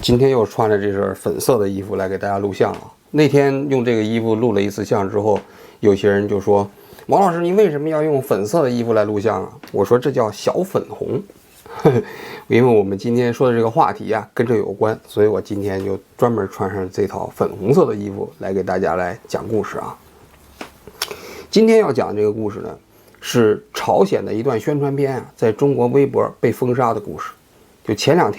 今天又穿着这身粉色的衣服来给大家录像啊。那天用这个衣服录了一次像之后，有些人就说：“王老师，你为什么要用粉色的衣服来录像啊？”我说这叫小粉红，因为我们今天说的这个话题啊跟这有关，所以我今天就专门穿上这套粉红色的衣服来给大家来讲故事啊。今天要讲这个故事呢，是朝鲜的一段宣传片啊，在中国微博被封杀的故事。就前一段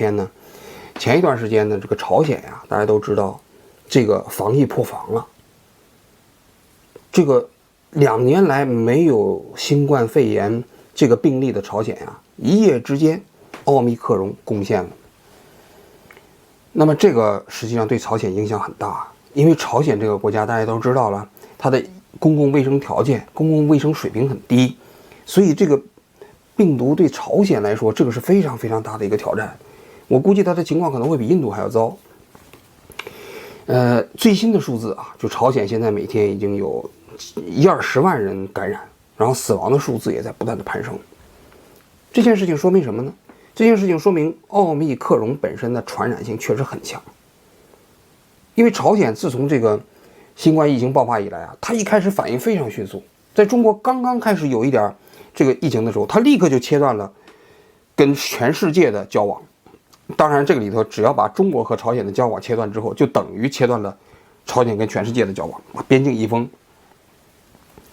时间呢，这个朝鲜呀，大家都知道，这个防疫破防了。这个2年来没有新冠肺炎这个病例的朝鲜呀，一夜之间，奥密克戎攻陷了。那么这个实际上对朝鲜影响很大，因为朝鲜这个国家大家都知道了，它的公共卫生条件、公共卫生水平很低，所以这个病毒对朝鲜来说，这个是非常非常大的一个挑战。我估计它的情况可能会比印度还要糟。最新的数字啊，就朝鲜现在每天已经有10-20万人感染，然后死亡的数字也在不断的攀升。这件事情说明什么呢？这件事情说明奥密克戎本身的传染性确实很强。因为朝鲜自从这个新冠疫情爆发以来啊，它一开始反应非常迅速，在中国刚刚开始有一点这个疫情的时候，它立刻就切断了跟全世界的交往。当然这个里头只要把中国和朝鲜的交往切断之后，就等于切断了朝鲜跟全世界的交往，边境一封，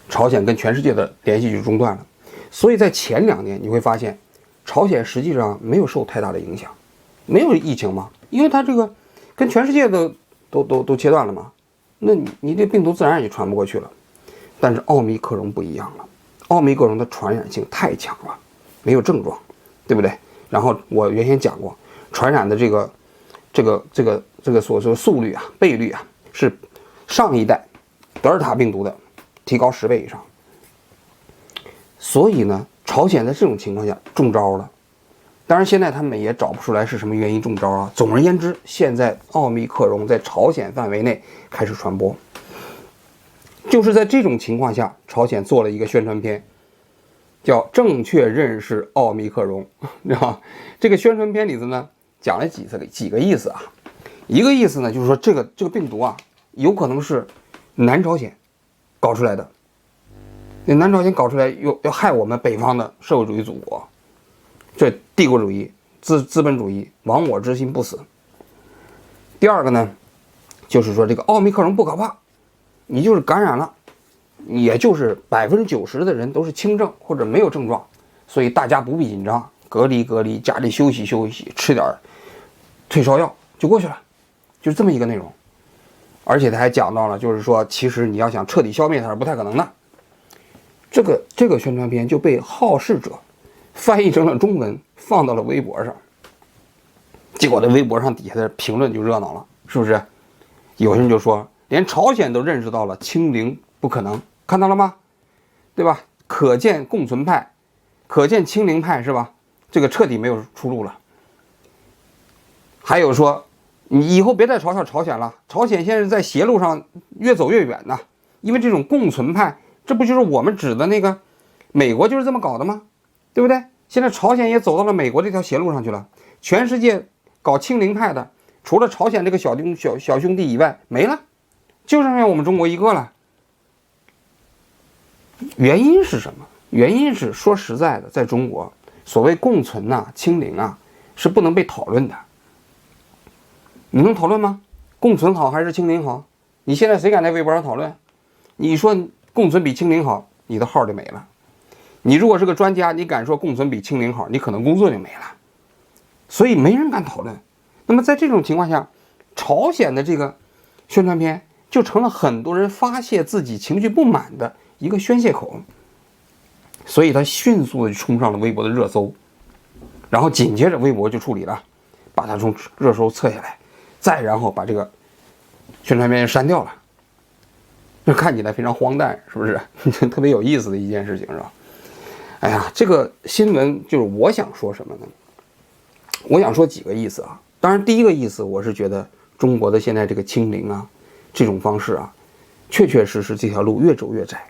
朝鲜跟全世界的联系就中断了。所以在前2年你会发现，朝鲜实际上没有受太大的影响，没有疫情嘛，因为它这个跟全世界都切断了嘛，那你这病毒自然也传不过去了。但是奥密克戎不一样了，奥密克戎的传染性太强了，没有症状，对不对？然后我原先讲过，传染的这个所说速率啊、倍率啊，是上一代德尔塔病毒的提高10倍以上。所以呢，朝鲜在这种情况下中招了。当然现在他们也找不出来是什么原因中招啊。总而言之，现在奥密克戎在朝鲜范围内开始传播。就是在这种情况下，朝鲜做了一个宣传片，叫正确认识奥密克戎，知道吧？这个宣传片里头呢，讲了几个意思啊。一个意思呢，就是说这个病毒啊，有可能是南朝鲜搞出来的。那南朝鲜搞出来要害我们北方的社会主义祖国，这帝国主义、资本主义，亡我之心不死。第二个呢，就是说这个奥密克戎不可怕，你就是感染了，也就是90%的人都是轻症或者没有症状，所以大家不必紧张，隔离，家里休息，吃点退烧药就过去了，就是这么一个内容。而且他还讲到了，就是说其实你要想彻底消灭它是不太可能的。这个宣传片就被好事者翻译成了中文，放到了微博上。结果在微博上底下的评论就热闹了，是不是？有些人就说，连朝鲜都认识到了清零不可能，看到了吗？对吧？可见共存派，可见清零派，是吧？这个彻底没有出路了。还有说，你以后别再嘲笑朝鲜了，朝鲜现在在邪路上越走越远呢。因为这种共存派，这不就是我们指的那个美国就是这么搞的吗？对不对？现在朝鲜也走到了美国这条邪路上去了。全世界搞清零派的，除了朝鲜这个小兄弟以外，没了，就剩下我们中国一个了。原因是什么？原因是说实在的，在中国所谓共存啊、清零啊，是不能被讨论的。你能讨论吗？共存好还是清零好？你现在谁敢在微博上讨论？你说共存比清零好，你的号就没了。你如果是个专家，你敢说共存比清零好，你可能工作就没了。所以没人敢讨论。那么在这种情况下，朝鲜的这个宣传片就成了很多人发泄自己情绪不满的一个宣泄口。所以他迅速的冲上了微博的热搜，然后紧接着微博就处理了，把它从热搜撤下来，再然后把这个宣传片删掉了。这看起来非常荒诞，是不是？特别有意思的一件事情，是吧？哎呀，这个新闻就是我想说什么呢？我想说几个意思啊。当然，第一个意思，我是觉得中国的现在这个清零啊，这种方式啊，确确实实这条路越走越窄，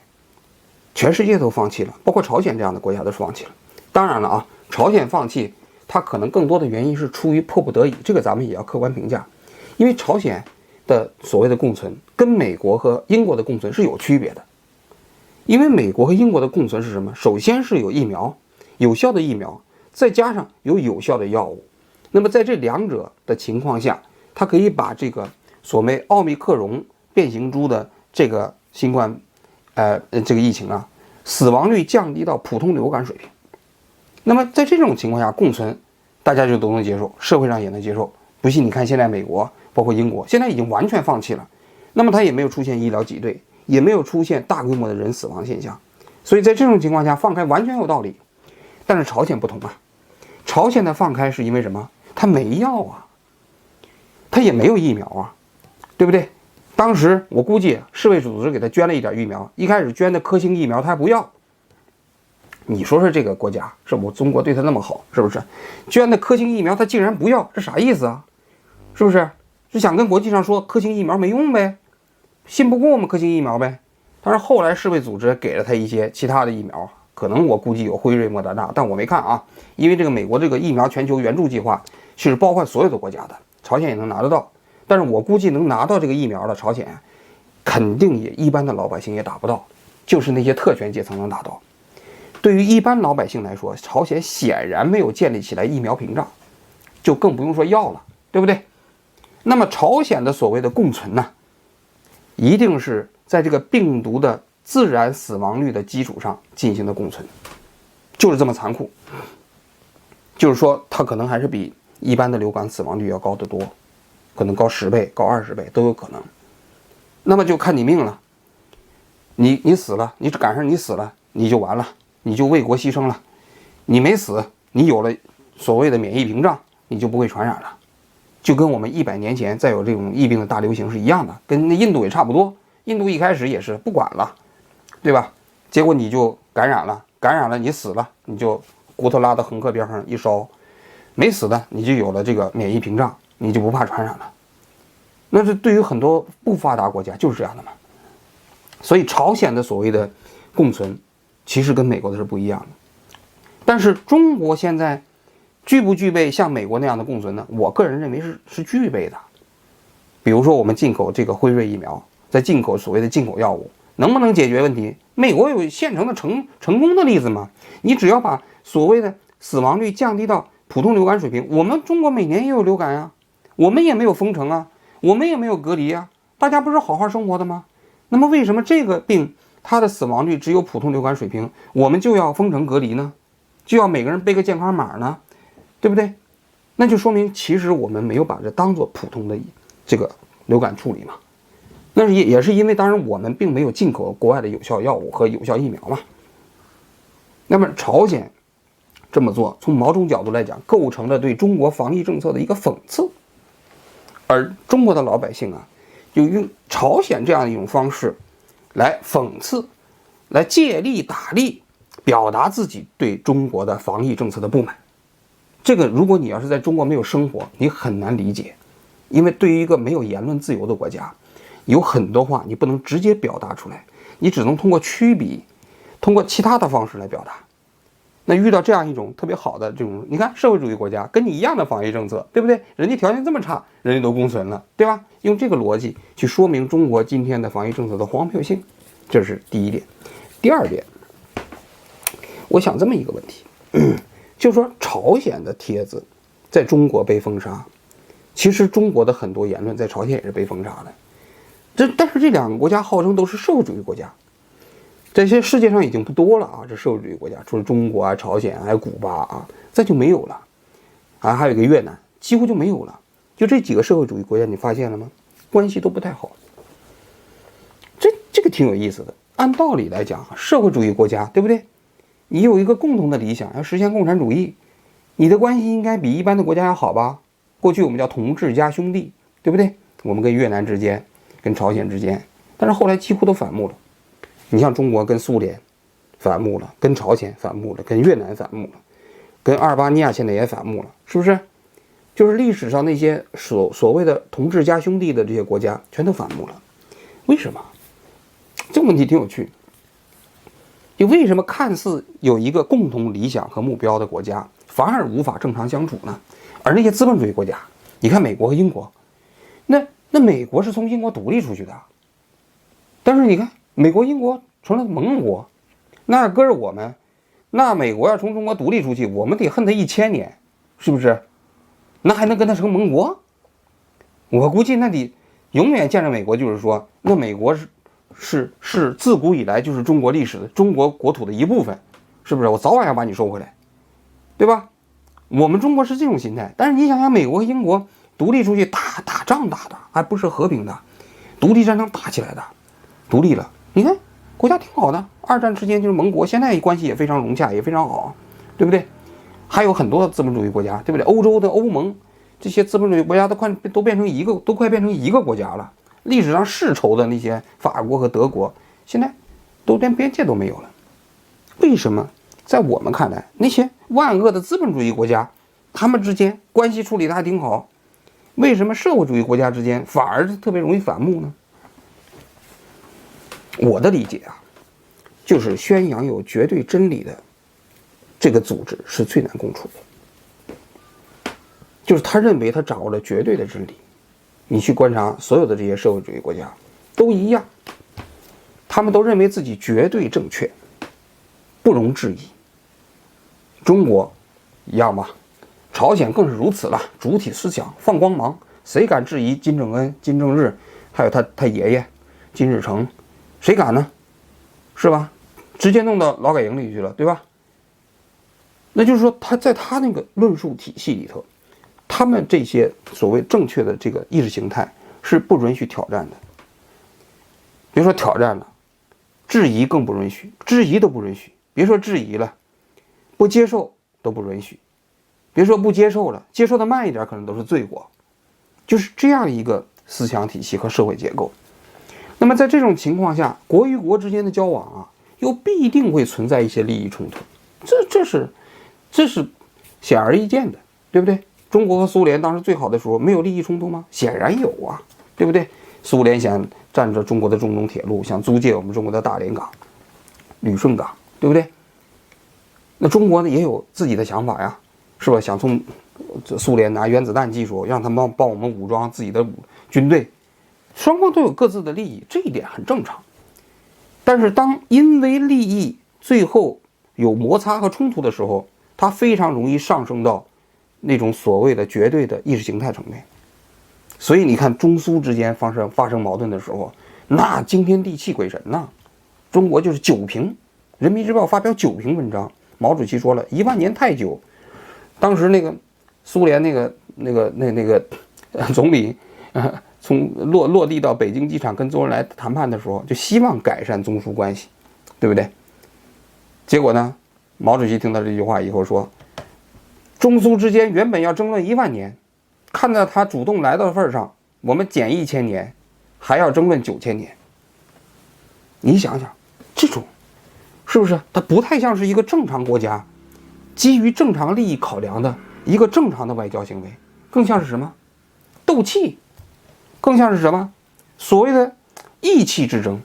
全世界都放弃了，包括朝鲜这样的国家都放弃了。当然了啊，朝鲜放弃，它可能更多的原因是出于迫不得已，这个咱们也要客观评价。因为朝鲜的所谓的共存跟美国和英国的共存是有区别的。因为美国和英国的共存是什么？首先是有疫苗，有效的疫苗，再加上有效的药物。那么在这两者的情况下，它可以把这个所谓奥密克戎变形株的这个新冠这个疫情啊，死亡率降低到普通流感水平。那么在这种情况下共存，大家就都能接受，社会上也能接受。不信你看现在美国包括英国现在已经完全放弃了，那么它也没有出现医疗挤兑，也没有出现大规模的人死亡现象，所以在这种情况下放开完全有道理。但是朝鲜不同啊，朝鲜的放开是因为什么？它没药啊，它也没有疫苗啊，对不对？当时我估计世卫组织给他捐了一点疫苗，一开始捐的科兴疫苗他还不要。你说说这个国家是不中国对他那么好，是不是？捐的科兴疫苗他竟然不要，这啥意思啊？是不是？是想跟国际上说科兴疫苗没用呗，信不过我们科兴疫苗呗？但是后来世卫组织给了他一些其他的疫苗，可能我估计有辉瑞、莫德纳，但我没看啊，因为这个美国这个疫苗全球援助计划是包括所有的国家的，朝鲜也能拿得到，但是我估计能拿到这个疫苗的朝鲜，肯定也一般的老百姓也打不到，就是那些特权阶层能打到。对于一般老百姓来说，朝鲜显然没有建立起来疫苗屏障，就更不用说药了，对不对？那么朝鲜的所谓的共存呢，一定是在这个病毒的自然死亡率的基础上进行的共存，就是这么残酷。就是说它可能还是比一般的流感死亡率要高得多，可能高10倍、高20倍都有可能。那么就看你命了，你死了，你赶上你死了，你就完了，你就为国牺牲了。你没死，你有了所谓的免疫屏障，你就不会传染了。就跟我们100年前再有这种疫病的大流行是一样的，跟那印度也差不多。印度一开始也是不管了，对吧？结果你就感染了，你死了，你就骨头拉到横膈边上一烧，没死的你就有了这个免疫屏障，你就不怕传染了。那这对于很多不发达国家就是这样的嘛。所以朝鲜的所谓的共存，其实跟美国的是不一样的。但是中国现在具不具备像美国那样的共存呢？我个人认为是具备的。比如说我们进口这个辉瑞疫苗，在进口所谓的进口药物，能不能解决问题？美国有现成的成功的例子吗？你只要把所谓的死亡率降低到普通流感水平，我们中国每年也有流感啊，我们也没有封城啊，我们也没有隔离啊，大家不是好好生活的吗？那么为什么这个病它的死亡率只有普通流感水平，我们就要封城隔离呢？就要每个人背个健康码呢？对不对？那就说明其实我们没有把这当做普通的这个流感处理嘛。那也是因为当然我们并没有进口国外的有效药物和有效疫苗嘛。那么朝鲜这么做，从某种角度来讲，构成了对中国防疫政策的一个讽刺。而中国的老百姓啊，就用朝鲜这样一种方式来讽刺，来借力打力，表达自己对中国的防疫政策的不满。这个如果你要是在中国没有生活，你很难理解。因为对于一个没有言论自由的国家，有很多话你不能直接表达出来，你只能通过曲笔，通过其他的方式来表达。那遇到这样一种特别好的这种，你看社会主义国家跟你一样的防疫政策，对不对？人家条件这么差，人家都共存了，对吧？用这个逻辑去说明中国今天的防疫政策的荒谬性，这是第一点。第二点，我想这么一个问题，就是说朝鲜的帖子在中国被封杀，其实中国的很多言论在朝鲜也是被封杀的。但是这两个国家号称都是社会主义国家，这些世界上已经不多了啊，这社会主义国家除了中国啊、朝鲜还有古巴啊，再就没有了啊，还有一个越南，几乎就没有了。就这几个社会主义国家，你发现了吗？关系都不太好。这个挺有意思的。按道理来讲，社会主义国家，对不对？你有一个共同的理想，要实现共产主义，你的关系应该比一般的国家要好吧？过去我们叫同志加兄弟，对不对？我们跟越南之间，跟朝鲜之间，但是后来几乎都反目了。你像中国跟苏联反目了，跟朝鲜反目了，跟越南反目了，跟阿尔巴尼亚现在也反目了，是不是？就是历史上那些所谓的同志加兄弟的这些国家全都反目了。为什么？这个问题挺有趣。就为什么看似有一个共同理想和目标的国家，反而无法正常相处呢？而那些资本主义国家，你看美国和英国，那美国是从英国独立出去的，但是你看美国、英国成了盟国，那搁着我们，那美国要从中国独立出去，我们得恨他1000年，是不是？那还能跟他成盟国？我估计那得永远见着美国，就是说，那美国是自古以来就是中国历史的中国国土的一部分，是不是？我早晚要把你收回来，对吧？我们中国是这种心态，但是你想想，美国和英国独立出去打仗打的，还不是和平的，独立战争打起来的，独立了，你看国家挺好的，二战之间就是盟国，现在关系也非常融洽，也非常好，对不对？还有很多资本主义国家，对不对？欧洲的欧盟。这些资本主义国家都快变成一个国家了。历史上世仇的那些法国和德国，现在都连边界都没有了。为什么？在我们看来，那些万恶的资本主义国家，他们之间关系处理的还挺好。为什么社会主义国家之间反而特别容易反目呢？我的理解啊，就是宣扬有绝对真理的这个组织是最难共处的。就是他认为他掌握了绝对的真理，你去观察所有的这些社会主义国家都一样，他们都认为自己绝对正确，不容置疑。中国一样吧，朝鲜更是如此了，主体思想放光芒，谁敢质疑金正恩、金正日，还有他爷爷金日成，谁敢呢？是吧？直接弄到劳改营里去了，对吧？那就是说他在他那个论述体系里头，他们这些所谓正确的这个意识形态是不允许挑战的。别说挑战了，质疑更不允许，质疑都不允许。别说质疑了，不接受都不允许。别说不接受了，接受的慢一点可能都是罪过。就是这样一个思想体系和社会结构。那么在这种情况下，国与国之间的交往啊，又必定会存在一些利益冲突，这是显而易见的，对不对？中国和苏联当时最好的时候没有利益冲突吗？显然有啊，对不对？苏联想占着中国的中东铁路，想租借我们中国的大连港、旅顺港，对不对？那中国呢也有自己的想法呀，是吧？想从苏联拿原子弹技术，让他们帮我们武装自己的军队，双方都有各自的利益，这一点很正常。但是当因为利益最后有摩擦和冲突的时候，它非常容易上升到那种所谓的绝对的意识形态层面。所以你看中苏之间发生矛盾的时候，那惊天地泣鬼神呐！中国就是9评，人民日报发表9评文章，毛主席说了1万年太久。当时那个苏联那个总理从落地到北京机场跟周恩来谈判的时候，就希望改善中苏关系，对不对？结果呢，毛主席听到这句话以后说，中苏之间原本要争论1万年，看到他主动来到份上，我们减1000年，还要争论9000年。你想想，这种是不是它不太像是一个正常国家基于正常利益考量的一个正常的外交行为，更像是什么？斗气，更像是什么？所谓的意气之争。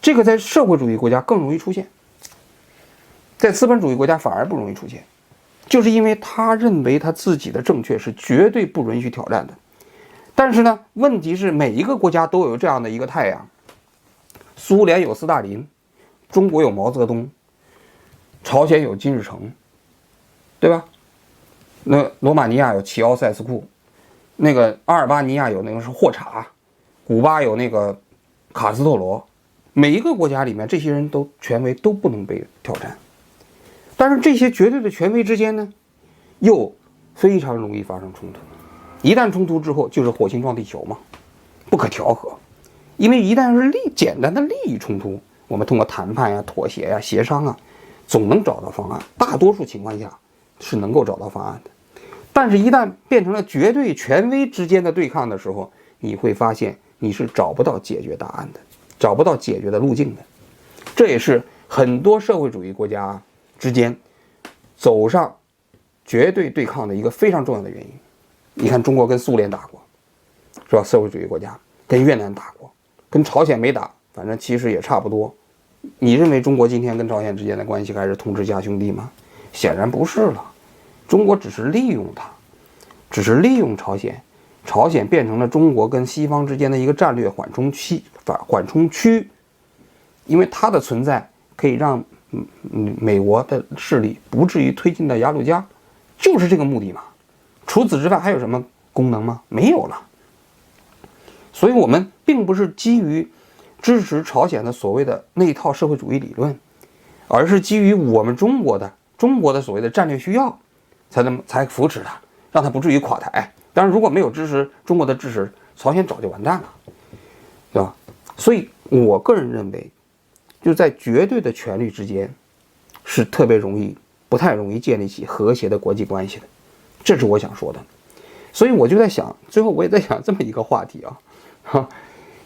这个在社会主义国家更容易出现，在资本主义国家反而不容易出现，就是因为他认为他自己的正确是绝对不允许挑战的。但是呢，问题是每一个国家都有这样的一个太阳，苏联有斯大林，中国有毛泽东，朝鲜有金日成，对吧？那罗马尼亚有齐奥塞斯库，那个阿尔巴尼亚有那个是霍查，古巴有那个卡斯特罗。每一个国家里面，这些人都权威都不能被挑战。但是这些绝对的权威之间呢，又非常容易发生冲突。一旦冲突之后，就是火星撞地球嘛，不可调和。因为一旦是简单的利益冲突，我们通过谈判呀、妥协呀、协商啊，总能找到方案。大多数情况下是能够找到方案的。但是，一旦变成了绝对权威之间的对抗的时候，你会发现你是找不到解决答案的，找不到解决的路径的。这也是很多社会主义国家之间走上绝对对抗的一个非常重要的原因。你看，中国跟苏联打过，是吧？社会主义国家跟越南打过，跟朝鲜没打，反正其实也差不多。你认为中国今天跟朝鲜之间的关系还是同志加兄弟吗？显然不是了。中国只是利用它，只是利用朝鲜，朝鲜变成了中国跟西方之间的一个战略缓冲区，因为它的存在可以让美国的势力不至于推进到鸭绿江，就是这个目的嘛。除此之外还有什么功能吗？没有了。所以我们并不是基于支持朝鲜的所谓的那一套社会主义理论，而是基于我们中国的所谓的战略需要，才扶持它，让它不至于垮台。当然，如果没有中国的支持，朝鲜早就完蛋了，对吧？所以我个人认为，就在绝对的权力之间，是不太容易建立起和谐的国际关系的，这是我想说的。所以我就在想，最后我也在想这么一个话题啊，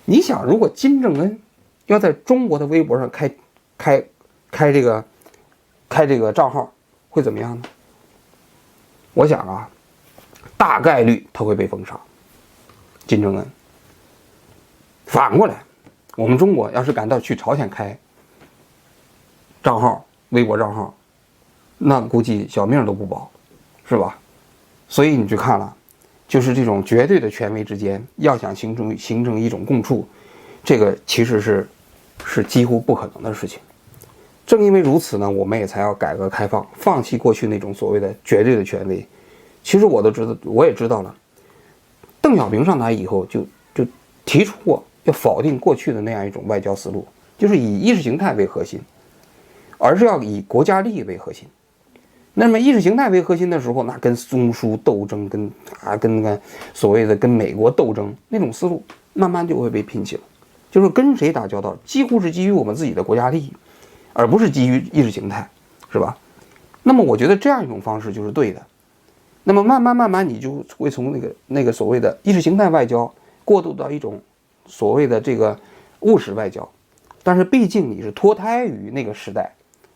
你想，如果金正恩要在中国的微博上开这个账号，会怎么样呢？我想啊，大概率他会被封杀。金正恩。反过来，我们中国要是敢到去朝鲜开账号、微博账号，那估计小命都不保，是吧？所以你去看了，就是这种绝对的权威之间，要想形成一种共处，这个其实是几乎不可能的事情。正因为如此呢，我们也才要改革开放，放弃过去那种所谓的绝对的权威。其实我也知道了，邓小平上台以后就提出过要否定过去的那样一种外交思路，就是以意识形态为核心，而是要以国家利益为核心。那么意识形态为核心的时候，那跟中苏斗争，跟所谓的跟美国斗争那种思路，慢慢就会被摒弃了。就是跟谁打交道，几乎是基于我们自己的国家利益，而不是基于意识形态，是吧？那么我觉得这样一种方式就是对的。那么慢慢你就会从那个所谓的意识形态外交过渡到一种所谓的这个务实外交。但是毕竟你是脱胎于那个时代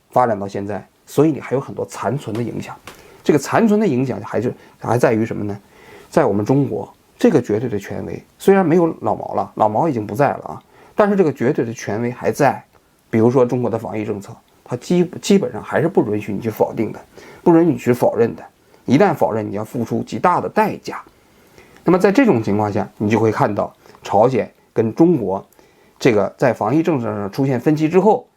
发展到现在，所以你还有很多残存的影响。这个残存的影响还在于什么呢？在我们中国，这个绝对的权威虽然没有老毛了，老毛已经不在了啊，但是这个绝对的权威还在。比如说中国的防疫政策，它基本上还是不允许你去否定的，不允许你去否认的。一旦否认，你要付出极大的代价。那么在这种情况下，你就会看到朝鲜跟中国这个在防疫政策上出现分歧之后，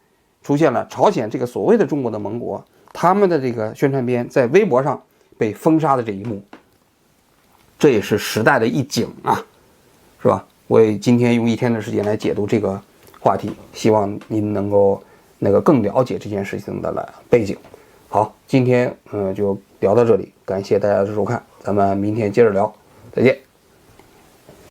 出现了朝鲜这个所谓的中国的盟国，他们的这个宣传片在微博上被封杀的这一幕。这也是时代的一景啊，是吧？我也今天用一天的时间来解读这个话题，希望您能够更了解这件事情的背景。好，今天就聊到这里，感谢大家的收看，咱们明天接着聊，再见。